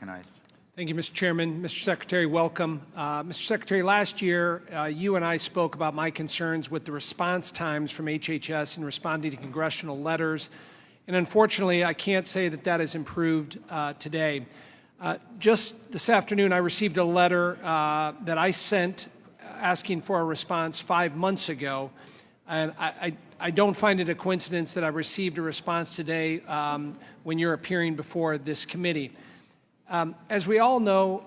recognized. Thank you, Mr. Chairman. Mr. Secretary, welcome. Mr. Secretary, last year, you and I spoke about my concerns with the response times from HHS in responding to congressional letters. And unfortunately, I can't say that that has improved today. Just this afternoon, I received a letter that I sent asking for a response 5 months ago. And I don't find it a coincidence that I received a response today when you're appearing before this committee. As we all know,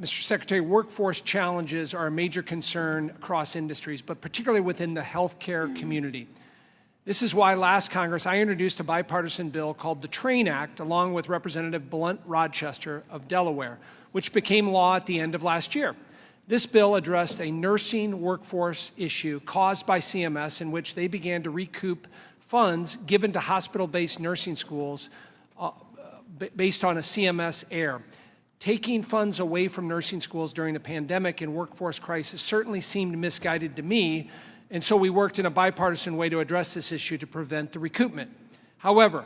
Mr. Secretary, workforce challenges are a major concern across industries, but particularly within the healthcare community. This is why last Congress I introduced a bipartisan bill called the TRAIN Act, along with Representative Blunt Rochester of Delaware, which became law at the end of last year. This bill addressed a nursing workforce issue caused by CMS in which they began to recoup funds given to hospital-based nursing schools based on a CMS error. Taking funds away from nursing schools during a pandemic and workforce crisis certainly seemed misguided to me, and so we worked in a bipartisan way to address this issue to prevent the recoupment. However,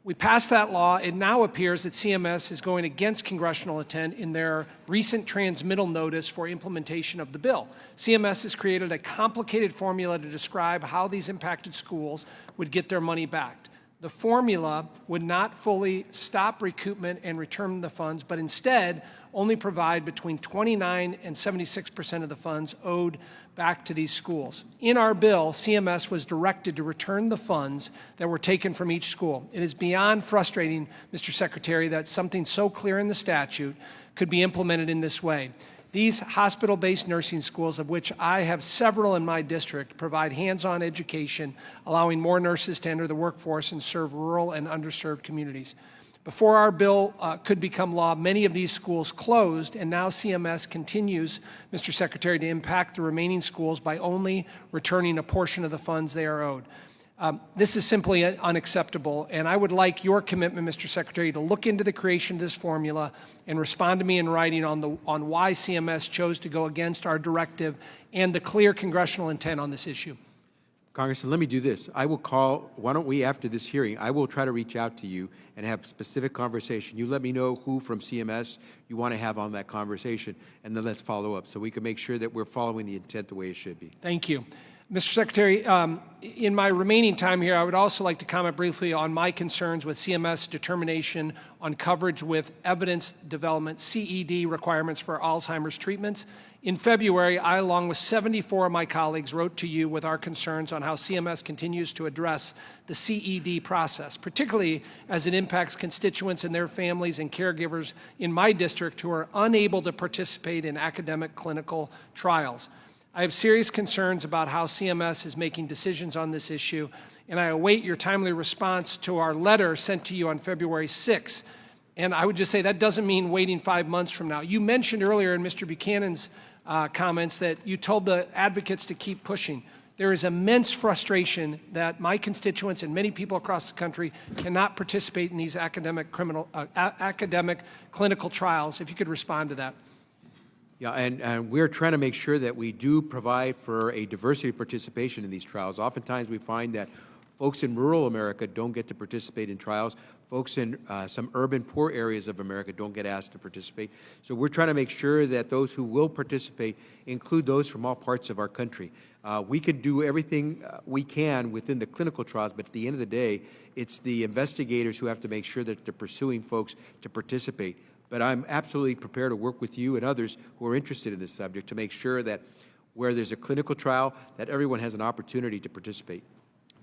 we passed that law. It now appears that CMS is going against congressional intent in their recent transmittal notice for implementation of the bill. CMS has created a complicated formula to describe how these impacted schools would get their money back. The formula would not fully stop recoupment and return the funds, but instead only provide between 29% and 76% of the funds owed back to these schools. In our bill, CMS was directed to return the funds that were taken from each school. It is beyond frustrating, Mr. Secretary, that something so clear in the statute could be implemented in this way. These hospital-based nursing schools, of which I have several in my district, provide hands-on education, allowing more nurses to enter the workforce and serve rural and underserved communities. Before our bill could become law, many of these schools closed, and now CMS continues, Mr. Secretary, to impact the remaining schools by only returning a portion of the funds they are owed. This is simply unacceptable, and I would like your commitment, Mr. Secretary, to look into the creation of this formula and respond to me in writing on why CMS chose to go against our directive and the clear congressional intent on this issue. Congressman, let me do this. I will call, why don't we, after this hearing, I will try to reach out to you and have specific conversation. You let me know who from CMS you want to have on that conversation, and then let's follow up so we can make sure that we're following the intent the way it should be. Thank you. Mr. Secretary, in my remaining time here, I would also like to comment briefly on my concerns with CMS determination on coverage with evidence development, CED requirements for Alzheimer's treatments. In February, I, along with 74 of my colleagues, wrote to you with our concerns on how CMS continues to address the CED process, particularly as it impacts constituents and their families and caregivers in my district who are unable to participate in academic clinical trials. I have serious concerns about how CMS is making decisions on this issue, and I await your timely response to our letter sent to you on February 6th. And I would just say that doesn't mean waiting 5 months from now. You mentioned earlier in Mr. Buchanan's comments that you told the advocates to keep pushing. There is immense frustration that my constituents and many people across the country cannot participate in these academic clinical trials. If you could respond to that. Yeah, and we're trying to make sure that we do provide for a diversity of participation in these trials. Oftentimes we find that folks in rural America don't get to participate in trials. Folks in some urban poor areas of America don't get asked to participate. So we're trying to make sure that those who will participate include those from all parts of our country. We can do everything we can within the clinical trials, but at the end of the day, it's the investigators who have to make sure that they're pursuing folks to participate. But I'm absolutely prepared to work with you and others who are interested in this subject to make sure that where there's a clinical trial, that everyone has an opportunity to participate.